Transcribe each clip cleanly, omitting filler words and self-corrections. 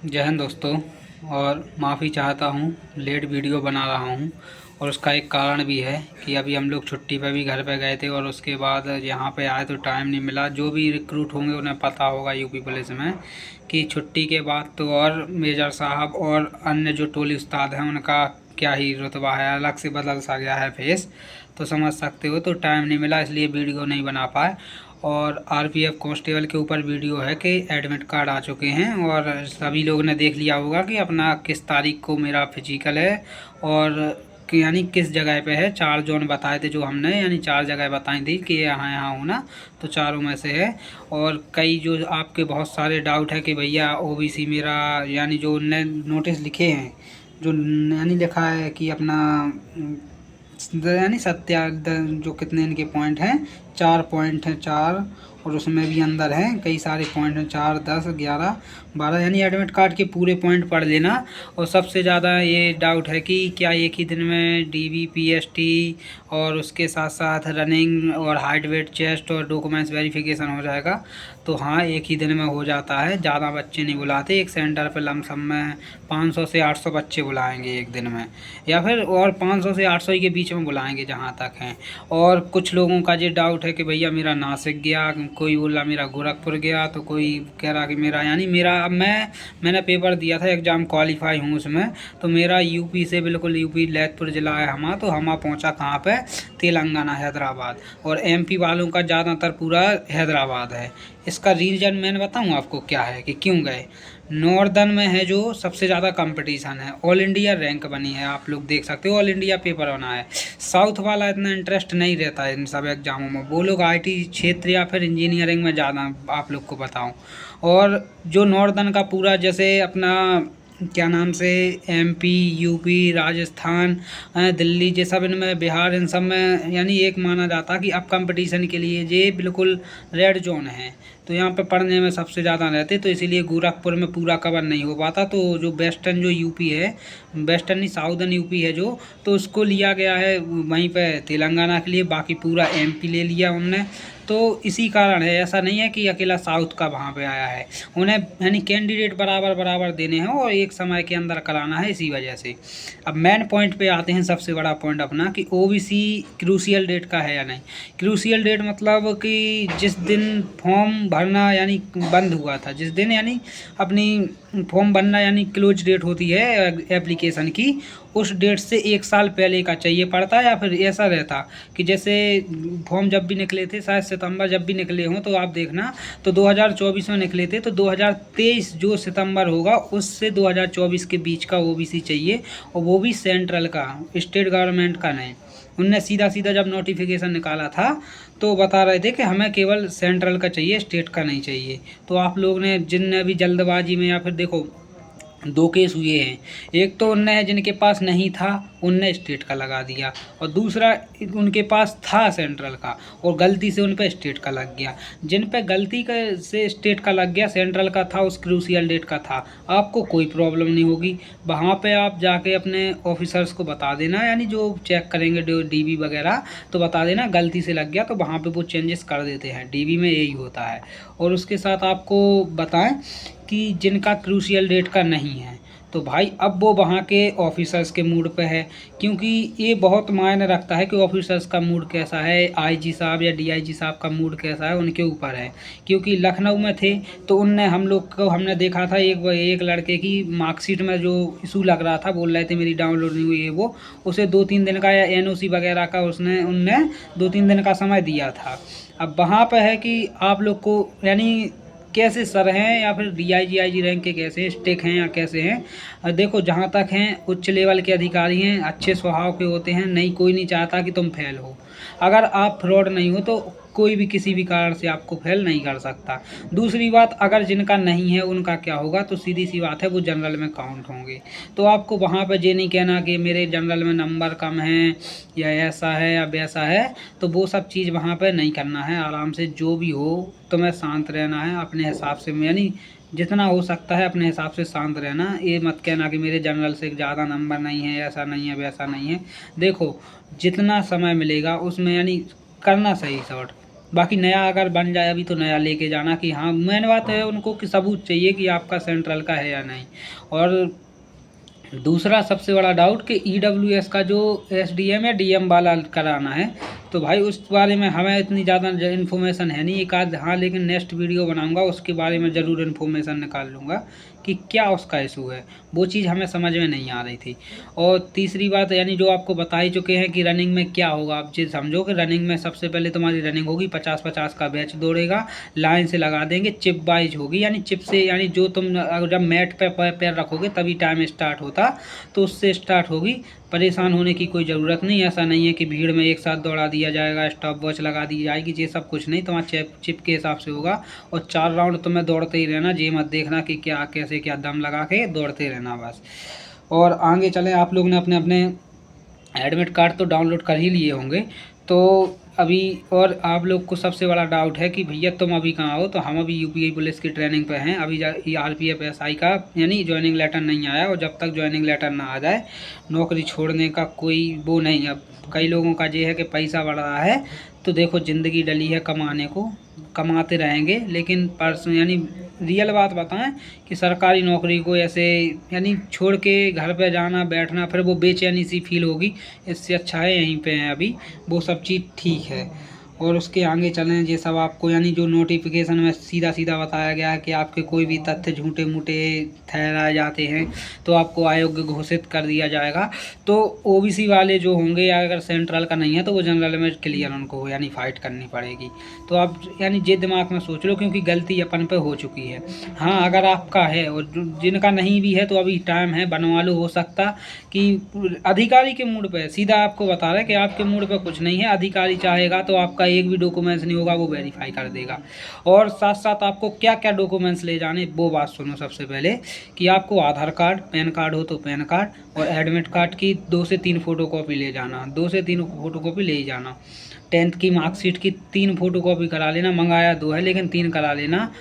जय हिंद दोस्तों। और माफ़ी चाहता हूँ, लेट वीडियो बना रहा हूँ। और उसका एक कारण भी है कि अभी हम लोग छुट्टी पे भी घर पे गए थे और उसके बाद यहाँ पे आए तो टाइम नहीं मिला। जो भी रिक्रूट होंगे उन्हें पता होगा यूपी पुलिस में कि छुट्टी के बाद तो और मेजर साहब और अन्य जो टोली उस्ताद हैं उनका क्या ही रुतबा है, अलग से बदल सा गया है फेस, तो समझ सकते हो। तो टाइम नहीं मिला, इसलिए वीडियो नहीं बना पाए। और आरपीएफ कांस्टेबल के ऊपर वीडियो है कि एडमिट कार्ड आ चुके हैं और सभी लोगों ने देख लिया होगा कि अपना किस तारीख को मेरा फिजिकल है और यानी किस जगह पे है। 4 जोन बताए थे जो हमने, यानी 4 जगह बताई थी कि यहाँ यहाँ होना, तो चारों में से है। और कई जो आपके बहुत सारे डाउट है कि भैया ओबीसी मेरा, यानी जो उनने नोटिस लिखे हैं, जो यानी लिखा है कि अपना यानी सत्या जो कितने इनके पॉइंट हैं, 4 पॉइंट हैं, 4। और उसमें भी अंदर हैं कई सारे पॉइंट हैं, 4, 10, 11, 12, यानी एडमिट कार्ड के पूरे पॉइंट पढ़ लेना। और सबसे ज़्यादा ये डाउट है कि क्या एक ही दिन में डीवी पीएसटी और उसके साथ साथ रनिंग और हाइट वेट चेस्ट और डॉक्यूमेंट्स वेरिफिकेशन हो जाएगा। तो हाँ, एक ही दिन में हो जाता है, ज़्यादा बच्चे नहीं बुलाते। एक सेंटर पर लमसम में 500 से 800 बच्चे बुलाएंगे एक दिन में, या फिर और 500 से 800 ही के बीच में बुलाएंगे जहाँ तक हैं। और कुछ लोगों का ये डाउट है कि भैया मेरा नासिक गया, कोई बोला मेरा गोरखपुर गया, तो कोई कह रहा कि मेरा, यानी मेरा, अब मैंने पेपर दिया था, एग्ज़ाम क्वालिफाई हूँ उसमें, तो मेरा यूपी से बिल्कुल, यूपी लैथपुर ज़िला है हमा, तो हमा पहुँचा कहाँ पे, तेलंगाना हैदराबाद। और एमपी वालों का ज़्यादातर पूरा हैदराबाद है। इसका रीज़न मैंने बताऊँ आपको क्या है कि क्यों गए। नॉर्दर्न में है जो सबसे ज़्यादा कंपटीशन है, ऑल इंडिया रैंक बनी है, आप लोग देख सकते हो, ऑल इंडिया पेपर बना है। साउथ वाला इतना इंटरेस्ट नहीं रहता है इन सब एग्जामों में, वो लोग आईटी क्षेत्र या फिर इंजीनियरिंग में ज़्यादा, आप लोग को बताऊं। और जो नॉर्दर्न का पूरा, जैसे अपना क्या नाम से, एमपी, यूपी, राजस्थान, दिल्ली, ये सब इनमें, बिहार, इन सब में यानी एक माना जाता कि अब कंपटीशन के लिए ये बिल्कुल रेड जोन है। तो यहाँ पे पढ़ने में सबसे ज़्यादा रहते, तो इसीलिए गोरखपुर में पूरा कवर नहीं हो पाता। तो जो वेस्टर्न जो यूपी है, वेस्टर्न ही साउदर्न यूपी है जो, तो उसको लिया गया है वहीं पे तेलंगाना के लिए, बाकी पूरा एमपी ले लिया उनने। तो इसी कारण है, ऐसा नहीं है कि अकेला साउथ का वहाँ पे आया है। उन्हें यानी कैंडिडेट बराबर बराबर देने हैं और एक समय के अंदर कराना है, इसी वजह से। अब मेन पॉइंट पे आते हैं, सबसे बड़ा पॉइंट अपना कि ओबीसी क्रूशियल डेट का है या नहीं। क्रूशियल डेट मतलब कि जिस दिन फॉर्म भरना यानी बंद हुआ था, जिस दिन यानी अपनी फॉर्म भरना यानी क्लोज डेट होती है एप्लीकेशन की, उस डेट से 1 साल पहले का चाहिए पड़ता है। या फिर ऐसा रहता कि जैसे फॉर्म जब भी निकले थे, शायद सितंबर जब भी निकले हों, तो आप देखना, तो 2024 में निकले थे, तो 2023 जो सितंबर होगा उससे 2024 के बीच का ओबीसी चाहिए, और वो भी सेंट्रल का, स्टेट गवर्नमेंट का नहीं। उनने सीधा सीधा जब नोटिफिकेशन निकाला था तो बता रहे थे कि हमें केवल सेंट्रल का चाहिए, स्टेट का नहीं चाहिए। तो आप लोग ने, जिनने भी जल्दबाजी में, या फिर देखो 2 केस हुए हैं। एक तो उनने, जिनके पास नहीं था उनने स्टेट का लगा दिया, और दूसरा उनके पास था सेंट्रल का और गलती से उन पे स्टेट का लग गया। जिन पे गलती से स्टेट का लग गया, सेंट्रल का था, उस क्रूशियल डेट का था, आपको कोई प्रॉब्लम नहीं होगी। वहाँ पे आप जाके अपने ऑफिसर्स को बता देना, यानी जो चेक करेंगे डीबी वगैरह, तो बता देना गलती से लग गया, तो वहाँ पे वो चेंजेस कर देते हैं, डीबी में यही होता है। और उसके साथ आपको बताएं कि जिनका क्रूशियल डेट का नहीं है, तो भाई अब वो वहाँ के ऑफिसर्स के मूड पे है, क्योंकि ये बहुत मायने रखता है कि ऑफिसर्स का मूड कैसा है, आईजी साहब या डीआईजी साहब का मूड कैसा है, उनके ऊपर है। क्योंकि लखनऊ में थे तो उनने, हम लोग को, हमने देखा था एक लड़के की मार्कशीट में जो इशू लग रहा था, बोल रहे थे मेरी डाउनलोड नहीं हुई है, वो उसे 2-3 दिन का, या एनओसी वगैरह का उनने 2-3 दिन का समय दिया था। अब वहाँ पे है कि आप लोग को यानी कैसे सर हैं, या फिर डीआईजी आईजी रैंक के कैसे स्टेक हैं, या कैसे हैं। देखो, जहाँ तक हैं उच्च लेवल के अधिकारी हैं, अच्छे स्वभाव के होते हैं, नहीं, कोई नहीं चाहता कि तुम फेल हो। अगर आप फ्रॉड नहीं हो तो कोई भी किसी भी कारण से आपको फेल नहीं कर सकता। दूसरी बात, अगर जिनका नहीं है उनका क्या होगा, तो सीधी सी बात है वो जनरल में काउंट होंगे। तो आपको वहाँ पर ये नहीं कहना कि मेरे जनरल में नंबर कम है, या ऐसा है या वैसा है, तो वो सब चीज़ वहाँ पर नहीं करना है। आराम से जो भी हो तुम्हें शांत रहना है अपने हिसाब से, यानी जितना हो सकता है अपने हिसाब से शांत रहना। ये मत कहना कि मेरे जनरल से ज़्यादा नंबर नहीं है, ऐसा नहीं है, वैसा नहीं है। देखो, जितना समय मिलेगा उसमें यानी करना सही शॉट, बाकी नया अगर बन जाए अभी तो नया लेके जाना कि हाँ, मेन बात है उनको कि सबूत चाहिए कि आपका सेंट्रल का है या नहीं। और दूसरा सबसे बड़ा डाउट कि EWS का जो SDM या DM वाला कराना है, तो भाई उस बारे में हमें इतनी ज़्यादा इन्फॉर्मेशन है नहीं। एक आध हाँ, लेकिन नेक्स्ट वीडियो बनाऊंगा उसके बारे में ज़रूर इन्फॉर्मेशन निकाल लूँगा कि क्या उसका इशू है, वो चीज़ हमें समझ में नहीं आ रही थी। और तीसरी बात यानी जो आपको बता ही चुके हैं कि रनिंग में क्या होगा। आप चीज़ समझो कि रनिंग में सबसे पहले तुम्हारी रनिंग होगी, 50-50 का बैच दौड़ेगा, लाइन से लगा देंगे, चिप वाइज होगी, यानी चिप से यानी जो तुम जब मैट पे पैर रखोगे तभी टाइम स्टार्ट होता, तो उससे स्टार्ट होगी। परेशान होने की कोई ज़रूरत नहीं। ऐसा नहीं है कि भीड़ में एक साथ दौड़ा दिया जाएगा, स्टॉप वॉच लगा दी जाएगी, ये सब कुछ नहीं। तुम्हारा चिप के हिसाब से होगा। और 4 राउंड तुम्हें दौड़ते ही रहना, ये मत देखना कि क्या कैसे क्या दम लगा के दौड़ते रहना बस। और आगे चलें, आप लोग ने अपने अपने एडमिट कार्ड तो डाउनलोड कर ही लिए होंगे। तो अभी और आप लोग को सबसे बड़ा डाउट है कि भैया तुम अभी कहाँ हो, तो हम अभी यूपी पुलिस की ट्रेनिंग पे हैं। अभी RPF SI का यानी ज्वाइनिंग लेटर नहीं आया, और जब तक ज्वाइनिंग लेटर ना आ जाए नौकरी छोड़ने का कोई वो नहीं। अब कई लोगों का ये है कि पैसा बढ़ रहा है, तो देखो ज़िंदगी डली है कमाने को, कमाते रहेंगे, लेकिन पर्स यानी रियल बात बताएं कि सरकारी नौकरी को ऐसे यानी छोड़ के घर पे जाना बैठना, फिर वो बेचैनी सी फील होगी। इससे अच्छा है यहीं पे हैं अभी, वो सब चीज़ ठीक है। और उसके आगे चलें, ये सब आपको यानी जो नोटिफिकेशन में सीधा सीधा बताया गया है कि आपके कोई भी तथ्य झूठे मूठे ठहराए जाते हैं तो आपको अयोग्य घोषित कर दिया जाएगा। तो OBC वाले जो होंगे, या अगर सेंट्रल का नहीं है तो वो जनरल में क्लियर उनको यानी फाइट करनी पड़ेगी। तो आप यानी ये दिमाग में सोच लो, क्योंकि गलती अपन पे हो चुकी है। हाँ, अगर आपका है और जिनका नहीं भी है तो अभी टाइम है, बनवा लो। हो सकता कि अधिकारी के मूड पे, सीधा आपको बता रहे कि आपके मूड पे कुछ नहीं है, अधिकारी चाहेगा तो आपका एक भी डॉक्यूमेंट्स नहीं होगा वो वेरीफाई कर देगा। और साथ साथ आपको क्या क्या डॉक्यूमेंट्स ले जाने वो बात सुनो। सबसे पहले कि आपको आधार कार्ड, पैन कार्ड हो तो पैन कार्ड, और एडमिट कार्ड की 2 से 3 फोटोकॉपी ले जाना, 2 से 3 फोटोकॉपी ले ही जाना। 10th की मार्कशीट की 3 फोटोकॉपी करा लेना, मंगाया 2 है लेकिन 3 करा लेना,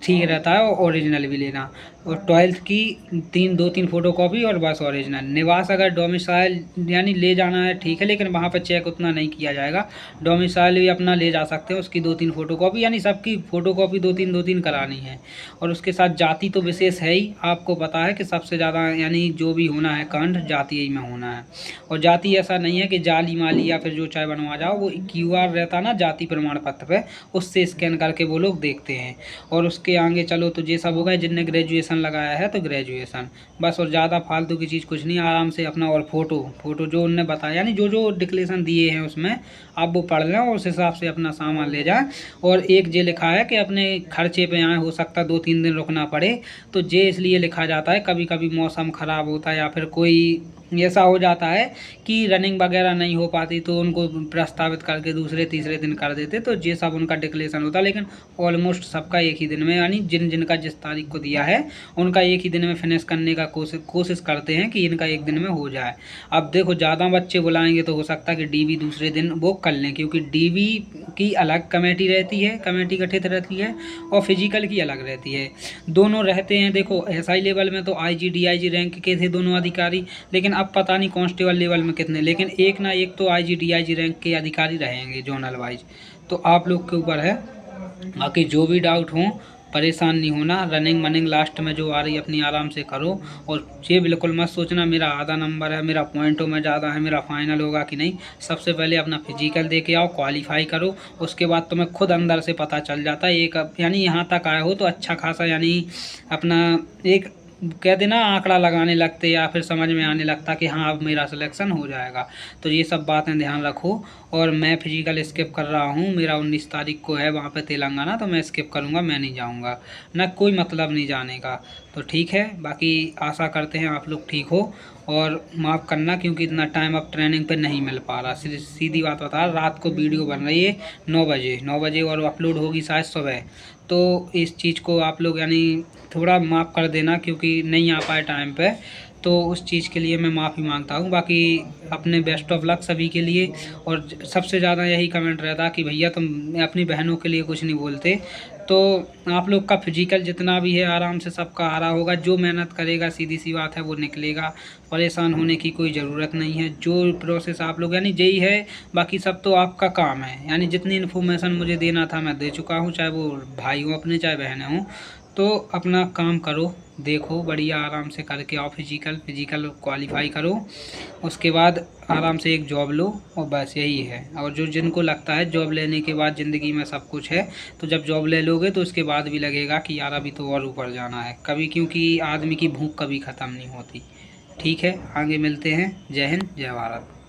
ठीक रहता है। और ओरिजिनल भी लेना। और 12th की 2-3 फोटोकॉपी और बस ओरिजिनल। निवास अगर डोमिसाइल यानी ले जाना है ठीक है, लेकिन वहाँ पर चेक उतना नहीं किया जाएगा। डोमिसाइल भी अपना ले जा सकते हैं, उसकी 2-3 फोटोकॉपी, यानी सबकी फोटोकॉपी 2-3 करानी है। और उसके साथ जाति तो विशेष है ही, आपको पता है कि सबसे ज़्यादा यानी जो भी होना है कांड जाति ही में होना है। और जाति ऐसा नहीं है कि जाली माली या फिर जो चाहे बनवा जाओ, वो QR रहता ना जाति प्रमाण पत्र पे, उससे स्कैन करके वो लोग देखते हैं। और उसके आगे चलो तो ये सब हो गए। जिनने ग्रेजुएशन लगाया है तो ग्रेजुएशन बस, और ज़्यादा फालतू की चीज़ कुछ नहीं। आराम से अपना और फोटो जो उनने बताया यानी जो जो डिक्लेरेशन दिए हैं उसमें आप वो पढ़ लें और उस हिसाब से अपना सामान ले जाएं। और एक ये लिखा है कि अपने खर्चे पे आए, हो सकता 2-3 दिन रुकना पड़े, तो ये इसलिए लिखा जाता है कभी कभी मौसम ख़राब होता है या फिर कोई ऐसा हो जाता है कि रनिंग वगैरह नहीं हो पाती, तो उनको प्रस्तावित करके दूसरे तीसरे दिन कर देते, तो ये सब उनका डिक्लेरेशन होता है। लेकिन ऑलमोस्ट सबका एक ही दिन में, यानी जिनका जिस तारीख को दिया है उनका एक ही दिन में फिनिश करने का कोशिश करते हैं कि इनका एक दिन में हो जाए। अब देखो ज़्यादा बच्चे बुलाएंगे तो हो सकता है कि DV दूसरे दिन वो कर लें, क्योंकि DV की अलग कमेटी रहती है, कमेटी गठित रहती है, और फिजिकल की अलग रहती है। दोनों रहते हैं। देखो SI लेवल में तो IG DIG रैंक के थे दोनों अधिकारी, लेकिन अब पता नहीं कांस्टेबल लेवल में कितने, लेकिन एक ना एक तो IG DIG रैंक के अधिकारी रहेंगे जोनल वाइज। तो आप लोग के ऊपर है। बाकी जो भी डाउट हो परेशान नहीं होना। रनिंग मनिंग लास्ट में जो आ रही है अपनी आराम से करो। और ये बिल्कुल मत सोचना मेरा आधा नंबर है, मेरा पॉइंटों में ज़्यादा है, मेरा फाइनल होगा कि नहीं। सबसे पहले अपना फिजिकल दे के आओ, क्वालिफाई करो, उसके बाद तुम्हें खुद अंदर से पता चल जाता है। एक यानी यहाँ तक आए हो तो अच्छा खासा यानी अपना एक कह देना आंकड़ा लगाने लगते, या फिर समझ में आने लगता कि हाँ अब मेरा सिलेक्शन हो जाएगा। तो ये सब बातें ध्यान रखो। और मैं फिजिकल स्किप कर रहा हूँ, मेरा 19 तारीख को है वहाँ पे तेलंगाना, तो मैं स्किप करूँगा, मैं नहीं जाऊँगा, ना कोई मतलब नहीं जाने का। तो ठीक है, बाकी आशा करते हैं आप लोग ठीक हो। और माफ़ करना क्योंकि इतना टाइम अब ट्रेनिंग पे नहीं मिल पा रहा। सीधी बात बता, रात को वीडियो बन रही है 9 बजे और अपलोड होगी शायद सुबह। तो इस चीज़ को आप लोग यानी थोड़ा माफ़ कर देना क्योंकि नहीं आ पाए टाइम पे। तो उस चीज़ के लिए मैं माफ़ी मांगता हूँ। बाकी अपने बेस्ट ऑफ लक सभी के लिए। और सबसे ज़्यादा यही कमेंट रहता कि भैया तुम अपनी बहनों के लिए कुछ नहीं बोलते। तो आप लोग का फिजिकल जितना भी है आराम से सबका आ रहा होगा। जो मेहनत करेगा सीधी सी बात है वो निकलेगा। परेशान होने की कोई ज़रूरत नहीं है। जो प्रोसेस आप लोग यानी यही है, बाकी सब तो आपका काम है। यानी जितनी इन्फॉर्मेशन मुझे देना था मैं दे चुका हूँ, चाहे वो भाई हो अपने चाहे बहनें हों। तो अपना काम करो, देखो बढ़िया आराम से करके आओ, फिजिकल क्वालिफाई करो, उसके बाद आराम से एक जॉब लो। और बस यही है। और जो जिनको लगता है जॉब लेने के बाद ज़िंदगी में सब कुछ है, तो जब जॉब ले लोगे तो उसके बाद भी लगेगा कि यार अभी तो और ऊपर जाना है कभी, क्योंकि आदमी की भूख कभी ख़त्म नहीं होती। ठीक है, आगे मिलते हैं। जय हिंद, जय भारत।